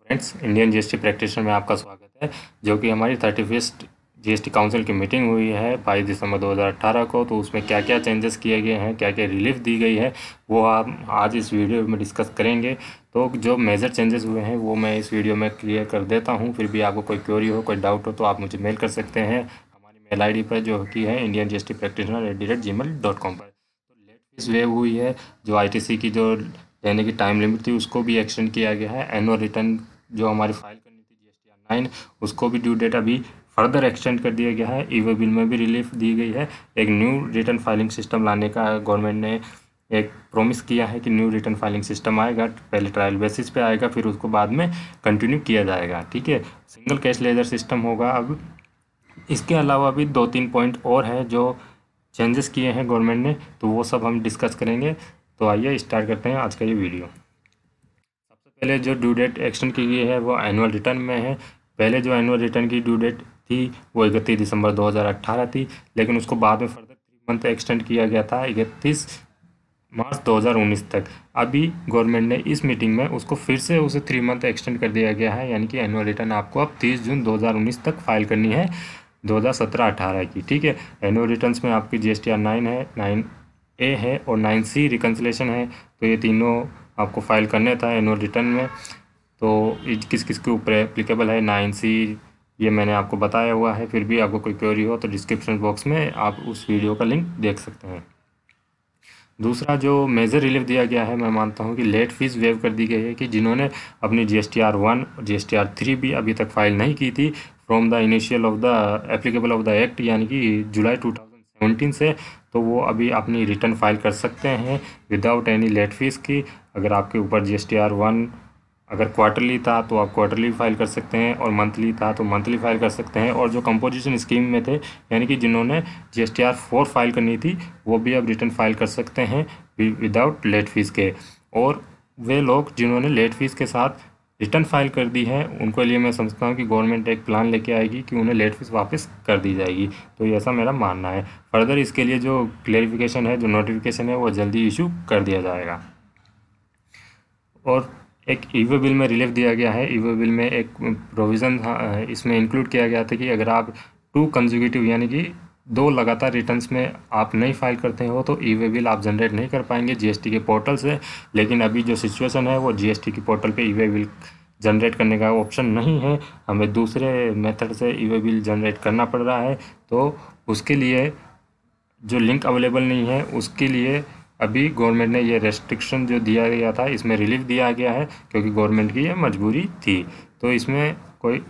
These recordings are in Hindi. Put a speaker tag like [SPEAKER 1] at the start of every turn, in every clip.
[SPEAKER 1] फ्रेंड्स, इंडियन जीएसटी प्रैक्टिशनर में आपका स्वागत है। जो कि हमारी 31st जीएसटी काउंसिल की मीटिंग हुई है 22 दिसंबर 2018 को। तो उसमें क्या क्या चेंजेस किए गए हैं, क्या क्या रिलीफ दी गई है, वो हम आज इस वीडियो में डिस्कस करेंगे। तो जो मेजर चेंजेस हुए हैं वो मैं इस वीडियो में क्लियर कर देता हूँ। फिर भी आपको कोई क्वेरी हो, कोई डाउट हो तो आप मुझे मेल कर सकते हैं हमारी मेल ID पर, जो कि है indiangstpractitioner@gmail.com पर। तो लेट फीस वेव हुई है। जो ITC की जो लेने की टाइम लिमिट थी उसको भी एक्सटेंड किया गया है। एनुअल रिटर्न जो हमारी फाइल करनी थी GSTR 9, उसको भी ड्यू डेट अभी फर्दर एक्सटेंड कर दिया गया है। ई-वे बिल में भी रिलीफ दी गई है। एक न्यू रिटर्न फाइलिंग सिस्टम लाने का गवर्नमेंट ने एक प्रॉमिस किया है कि न्यू रिटर्न फाइलिंग सिस्टम आएगा। पहले ट्रायल बेसिस पे आएगा, फिर उसको बाद में कंटिन्यू किया जाएगा। ठीक है, सिंगल कैश लेजर सिस्टम होगा अब। इसके अलावा भी 2-3 पॉइंट और हैं जो चेंजेस किए हैं गवर्नमेंट ने, तो वो सब हम डिस्कस करेंगे। तो आइए स्टार्ट करते हैं आज का ये वीडियो। सबसे पहले जो ड्यू डेट एक्सटेंड की गई है वो एनुअल रिटर्न में है। पहले जो एनुअल रिटर्न की ड्यू डेट थी वो 31 दिसंबर 2018 थी, लेकिन उसको बाद में फर्दर 3 मंथ एक्सटेंड किया गया था 31 मार्च 2019 तक। अभी गवर्नमेंट ने इस मीटिंग में उसको फिर से उसे 3 मंथ एक्सटेंड कर दिया गया है, यानी कि एनुअल रिटर्न आपको अब 30 जून 2019 तक फाइल करनी है 2017-18 की। ठीक है, एनुअल रिटर्न्स में आपकी GSTR 9 है, 9A है और 9C रिकन्सिलेशन है। तो ये तीनों आपको फाइल करने था एनुअल रिटर्न में। तो किस किस के ऊपर एप्लीकेबल है 9C, ये मैंने आपको बताया हुआ है। फिर भी आपको कोई क्वेरी हो तो डिस्क्रिप्शन बॉक्स में आप उस वीडियो का लिंक देख सकते हैं। दूसरा जो मेजर रिलीफ दिया गया है, मैं मानता हूँ कि लेट फीस वेव कर दी गई है कि जिन्होंने अपनी GSTR 1 और GSTR 3 भी अभी तक फाइल नहीं की थी from the initial of the applicable of the act, यानी कि जुलाई 2017 से, तो वो अभी अपनी रिटर्न फाइल कर सकते हैं विदाउट एनी लेट फीस की। अगर आपके ऊपर GSTR 1 अगर क्वार्टरली था तो आप क्वार्टरली फाइल कर सकते हैं, और मंथली था तो मंथली फाइल कर सकते हैं। और जो कंपोजिशन स्कीम में थे, यानी कि जिन्होंने GSTR 4 फाइल करनी थी, वो भी अब रिटर्न फाइल कर सकते हैं विदाउट लेट फीस के। और वे लोग जिन्होंने लेट फीस के साथ रिटर्न फाइल कर दी है, उनके लिए मैं समझता हूँ कि गवर्नमेंट एक प्लान लेके आएगी कि उन्हें लेट फीस वापस कर दी जाएगी। तो ये ऐसा मेरा मानना है। फर्दर इसके लिए जो क्लेरिफिकेशन है, जो नोटिफिकेशन है, वो जल्दी इशू कर दिया जाएगा। और एक ई-वे बिल में रिलीफ दिया गया है। ई-वे बिल में एक प्रोविज़न इसमें इंक्लूड किया गया था कि अगर आप 2 कंसेक्यूटिव यानी कि 2 लगातार रिटर्न्स में आप नहीं फाइल करते हो तो ई-वे बिल आप जनरेट नहीं कर पाएंगे GST के पोर्टल से। लेकिन अभी जो सिचुएशन है वो GST के पोर्टल पे ई-वे बिल जनरेट करने का ऑप्शन नहीं है, हमें दूसरे मेथड से ई-वे बिल जनरेट करना पड़ रहा है। तो उसके लिए जो लिंक अवेलेबल नहीं है, उसके लिए अभी गवर्नमेंट ने ये रेस्ट्रिक्शन जो दिया गया था इसमें रिलीफ दिया गया है, क्योंकि गवर्नमेंट की ये मजबूरी थी। तो इसमें कोई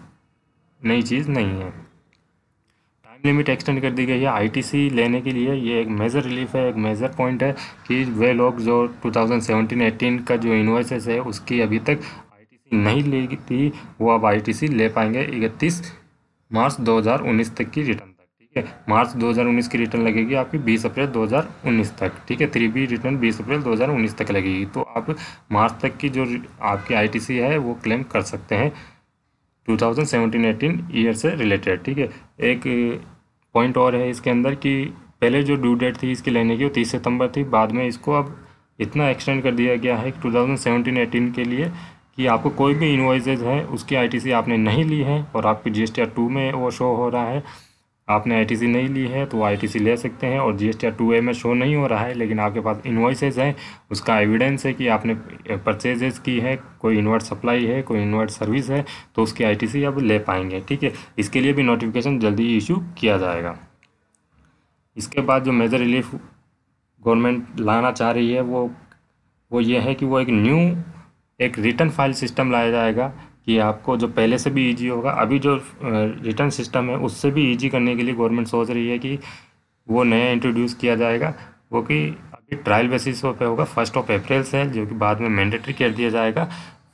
[SPEAKER 1] नई चीज़ नहीं है। टाइम लिमिट एक्सटेंड कर दी गई है ITC लेने के लिए। ये एक मेजर रिलीफ है, एक मेजर पॉइंट है कि वे लोग जो 2017-18 का जो इन्वॉइसेस है उसकी अभी तक ITC नहीं ली थी, वो अब ITC ले पाएंगे 31 मार्च 2019 तक की रिटर्न तक। ठीक है, मार्च 2019 की रिटर्न लगेगी आपकी 20 अप्रैल 2019 तक। ठीक है, 3B रिटर्न 20 अप्रैल 2019 तक लगेगी। तो आप मार्च तक की जो आपकी ITC है वो क्लेम कर सकते हैं 2017-18 ईयर से रिलेटेड। ठीक है, एक पॉइंट और है इसके अंदर कि पहले जो ड्यू डेट थी इसकी लेने की वो 30 सितंबर थी, बाद में इसको अब इतना एक्सटेंड कर दिया गया है 2017-18 के लिए कि आपको कोई भी इन्वॉइसेज है उसकी ITC आपने नहीं ली है और आपकी GSTR 2 में वो शो हो रहा है, आपने ITC नहीं ली है तो ITC ले सकते हैं। और GSTR 2A में शो नहीं हो रहा है लेकिन आपके पास इन्वॉइसेज हैं, उसका एविडेंस है कि आपने परचेजेस की है, कोई इन्वर्ट सप्लाई है, कोई इन्वर्ट सर्विस है, तो उसकी ITC अब ले पाएंगे। ठीक है, इसके लिए भी नोटिफिकेशन जल्दी इशू किया जाएगा। इसके बाद जो मेजर रिलीफ गवर्नमेंट लाना चाह रही है वो ये है कि वो एक रिटर्न फाइल सिस्टम लाया जाएगा कि आपको जो पहले से भी ईजी होगा। अभी जो रिटर्न सिस्टम है उससे भी ईजी करने के लिए गवर्नमेंट सोच रही है कि वो नया इंट्रोड्यूस किया जाएगा, वो कि अभी ट्रायल बेसिस पे होगा 1 अप्रैल से, जो कि बाद में मैंडेटरी कर दिया जाएगा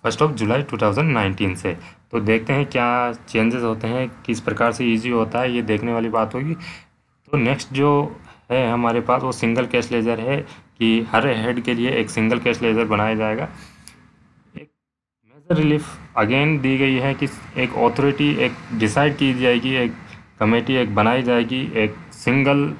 [SPEAKER 1] 1 जुलाई 2019 से। तो देखते हैं क्या चेंजेस होते हैं, किस प्रकार से ईजी होता है, ये देखने वाली बात होगी। तो नेक्स्ट जो है हमारे पास वो सिंगल कैश लेजर है कि हर हेड के लिए एक सिंगल कैश लेजर बनाया जाएगा। एक मेजर रिलीफ अगेन दी गई है कि एक ऑथोरिटी एक डिसाइड की जाएगी, एक कमेटी एक बनाई जाएगी, एक सिंगल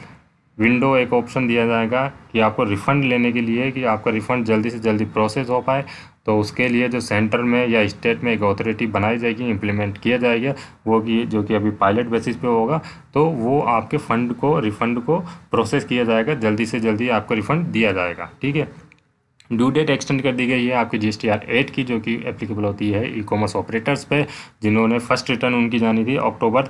[SPEAKER 1] विंडो एक ऑप्शन दिया जाएगा कि आपको रिफ़ंड लेने के लिए कि आपका रिफ़ंड जल्दी से जल्दी प्रोसेस हो पाए, तो उसके लिए जो सेंटर में या स्टेट में एक अथॉरिटी बनाई जाएगी, इम्प्लीमेंट किया जाएगा, वो कि जो कि अभी पायलट बेसिस पे होगा, तो वो आपके फंड को, रिफंड को प्रोसेस किया जाएगा, जल्दी से जल्दी आपको रिफंड दिया जाएगा। ठीक है। ड्यू डेट एक्सटेंड कर दी गई है आपकी GSTR 8 की, जो कि एप्लीकेबल होती है ई कॉमर्स ऑपरेटर्स पे, जिन्होंने फर्स्ट रिटर्न उनकी जानी थी अक्टूबर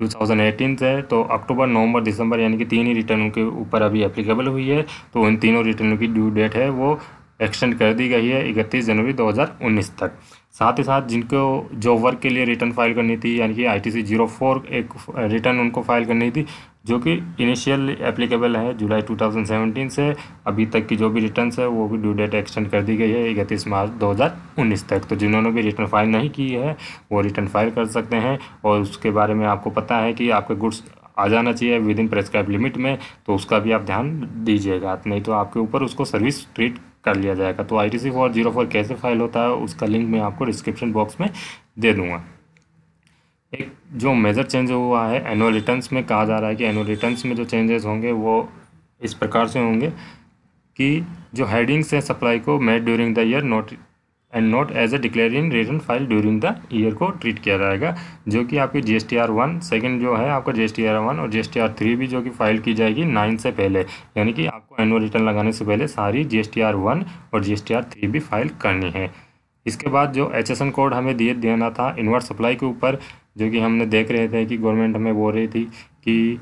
[SPEAKER 1] 2018 से। तो अक्टूबर, नवंबर, दिसंबर यानी कि 3 ही रिटर्न उनके ऊपर अभी एप्लीकेबल हुई है। तो उन तीनों रिटर्नों की ड्यू डेट है वो एक्सटेंड कर दी गई है 31 जनवरी 2019 तक। साथ ही साथ जिनको जो वर्क के लिए रिटर्न फाइल करनी थी, यानी कि ITC 04 एक रिटर्न उनको फाइल करनी थी, जो कि इनिशियल एप्लीकेबल है जुलाई 2017 से अभी तक की जो भी रिटर्न्स है वो भी ड्यू डेट एक्सटेंड कर दी गई है 31 मार्च 2019 तक। तो जिन्होंने भी रिटर्न फाइल नहीं की है वो रिटर्न फाइल कर सकते हैं, और उसके बारे में आपको पता है कि आपके गुड्स आ जाना चाहिए विद इन प्रेस्क्राइब लिमिट में, तो उसका भी आप ध्यान दीजिएगा, नहीं तो आपके ऊपर उसको सर्विस ट्रीट कर लिया जाएगा। तो ITC 404 कैसे फाइल होता है उसका लिंक मैं आपको डिस्क्रिप्शन बॉक्स में दे दूंगा। एक जो मेजर चेंज हुआ है एनुअल रिटर्न्स में, कहा जा रहा है कि एनुअल रिटर्न्स में जो चेंजेस होंगे वो इस प्रकार से होंगे कि जो हेडिंग्स है सप्लाई को made during the year not as a declare in return file during the year को ट्रीट किया जाएगा, जो कि आपकी GSTR 1 सेकेंड जो है आपका GSTR 1 और GSTR 3 भी जो कि फाइल की जाएगी 9 से पहले, यानी कि आपको एनुअल रिटर्न लगाने से पहले सारी GSTR 1 और GSTR 3 भी फाइल करनी है। इसके बाद जो HSN कोड हमें देना था इनवर्ट सप्लाई के ऊपर, जो कि हमने देख रहे थे कि गवर्नमेंट हमें बोल रही थी कि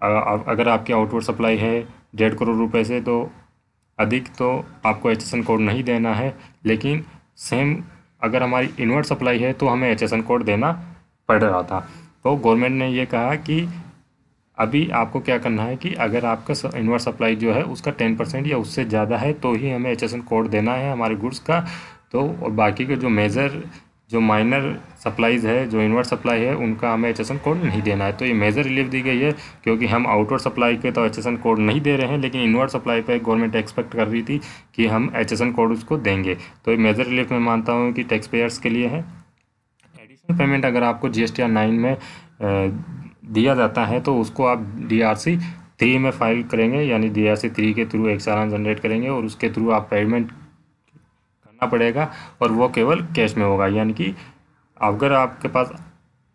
[SPEAKER 1] अगर आपकी आउटवर्ड सप्लाई है 1.5 करोड़ रुपए से तो अधिक, तो आपको HSN कोड नहीं देना है। लेकिन सेम अगर हमारी इनवर्ट सप्लाई है तो हमें HSN कोड देना पड़ रहा था। तो गवर्नमेंट ने ये कहा कि अभी आपको क्या करना है कि अगर आपका इनवर्ट सप्लाई जो है उसका 10% या उससे ज़्यादा है तो ही हमें HSN कोड देना है हमारे गुड्स का। तो और बाकी के जो माइनर सप्लाईज़ है, जो इनवर्ट सप्लाई है, उनका हमें HSN कोड नहीं देना है। तो ये मेजर रिलीफ दी गई है, क्योंकि हम आउटवर्ड सप्लाई पे तो HSN कोड नहीं दे रहे हैं, लेकिन इनवर्ट सप्लाई पे गवर्नमेंट एक्सपेक्ट कर रही थी कि हम HSN कोड उसको देंगे। तो ये मेजर रिलीफ मैं मानता हूँ कि टैक्स पेयर्स के लिए है। एडिशनल पेमेंट अगर आपको GSTR 9 में दिया जाता है तो उसको आप DRC 3 में फाइल करेंगे, यानी DRC 3 के थ्रू एक चालान जनरेट करेंगे और उसके थ्रू आप पेमेंट करना पड़ेगा, और वो केवल कैश में होगा। यानी कि अगर आपके पास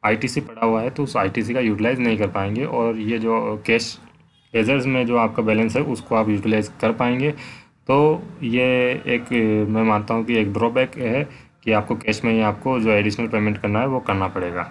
[SPEAKER 1] ITC पड़ा हुआ है तो उस ITC का यूटिलाइज नहीं कर पाएंगे, और ये जो कैश लेजर्स में जो आपका बैलेंस है उसको आप यूटिलाइज कर पाएंगे। तो ये एक मैं मानता हूँ कि एक ड्रॉबैक है कि आपको कैश में ही आपको जो एडिशनल पेमेंट करना है वो करना पड़ेगा।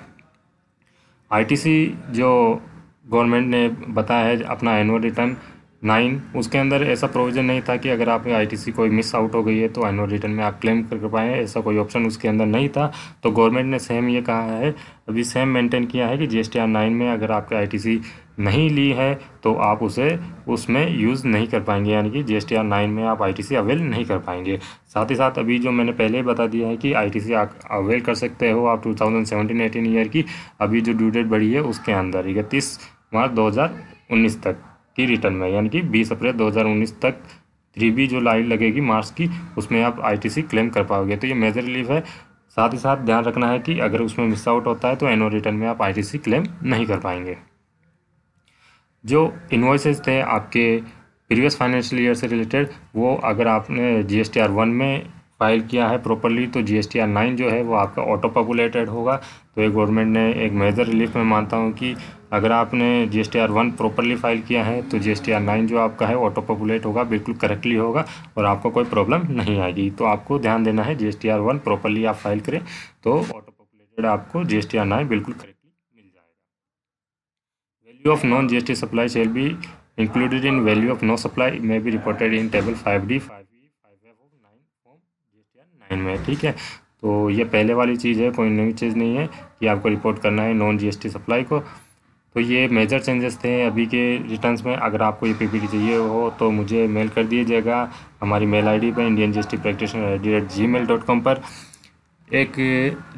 [SPEAKER 1] ITC जो गवर्नमेंट ने बताया है अपना एनुअल रिटर्न 9, उसके अंदर ऐसा प्रोविज़न नहीं था कि अगर आपकी ITC कोई मिस आउट हो गई है तो एनुअल रिटर्न में आप क्लेम कर पाएँ, ऐसा कोई ऑप्शन उसके अंदर नहीं था। तो गवर्नमेंट ने सेम ये कहा है, अभी सेम मेंटेन किया है कि GSTR 9 में अगर आपके ITC नहीं ली है तो आप उसे उसमें यूज़ नहीं कर पाएंगे, यानी कि GSTR 9 में आप ITC अवेल नहीं कर पाएंगे। साथ ही साथ अभी जो मैंने पहले ही बता दिया है कि ITC अवेल कर सकते हो आप 2017-18 ईयर की, अभी जो ड्यू डेट बढ़ी है उसके अंदर 31 मार्च 2019 तक की रिटर्न में, यानी कि 20 अप्रैल 2019 तक 3B जो लाइन लगेगी मार्च की, उसमें आप ITC क्लेम कर पाओगे। तो ये मेजर रिलीफ है। साथ ही साथ ध्यान रखना है कि अगर उसमें मिस आउट होता है तो एनुअल रिटर्न में आप ITC क्लेम नहीं कर पाएंगे। जो इन्वॉइसेस थे आपके प्रीवियस फाइनेंशियल ईयर से रिलेटेड, वो अगर आपने GSTR 1 में फाइल किया है प्रॉपरली तो GSTR 9 जो है वो आपका ऑटो पॉपुलेटेड होगा। तो ये गवर्नमेंट ने एक मेजर रिलीफ में मानता हूँ कि अगर आपने GSTR 1 प्रॉपरली फाइल किया है तो GSTR 9 जो आपका है ऑटो पॉपुलेट होगा, बिल्कुल करेक्टली होगा और आपको कोई प्रॉब्लम नहीं आएगी। तो आपको ध्यान देना है GSTR 1 प्रॉपरली आप फाइल करें तो ऑटो पॉपुलेटेड आपको GSTR 9 बिल्कुल करेक्टली मिल जाएगा। Value of non GST supply shall be included in value of no supply may be reported in table 5D 5E 5F of 9 form GSTR 9 में। ठीक है, तो ये पहले वाली चीज़ है, कोई नई चीज़ नहीं है कि आपको रिपोर्ट करना है नॉन GST सप्लाई को। तो ये मेजर चेंजेस थे अभी के रिटर्न्स में। अगर आपको ये PPT चाहिए हो तो मुझे मेल कर दीजिएगा हमारी मेल ID पर indiangstpractitioner@gmail.com पर। एक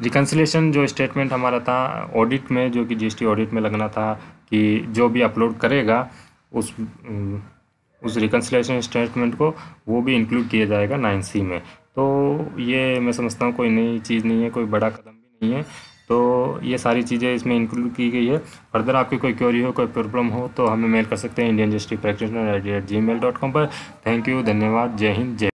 [SPEAKER 1] रिकन्सिलेशन जो स्टेटमेंट हमारा था ऑडिट में, जो कि GST ऑडिट में लगना था कि जो भी अपलोड करेगा उस रिकन्सिलेशन स्टेटमेंट को वो भी इंक्लूड किया जाएगा 9C में। तो ये मैं समझता हूँ कोई नई चीज़ नहीं है, कोई बड़ा कदम भी नहीं है। तो ये सारी चीज़ें इसमें इंक्लूड की गई है। फर्दर आपकी कोई क्वेरी हो, कोई प्रॉब्लम हो तो हमें मेल कर सकते हैं indiangstpractitioner@gmail.com पर। थैंक यू, धन्यवाद, जय हिंद, जय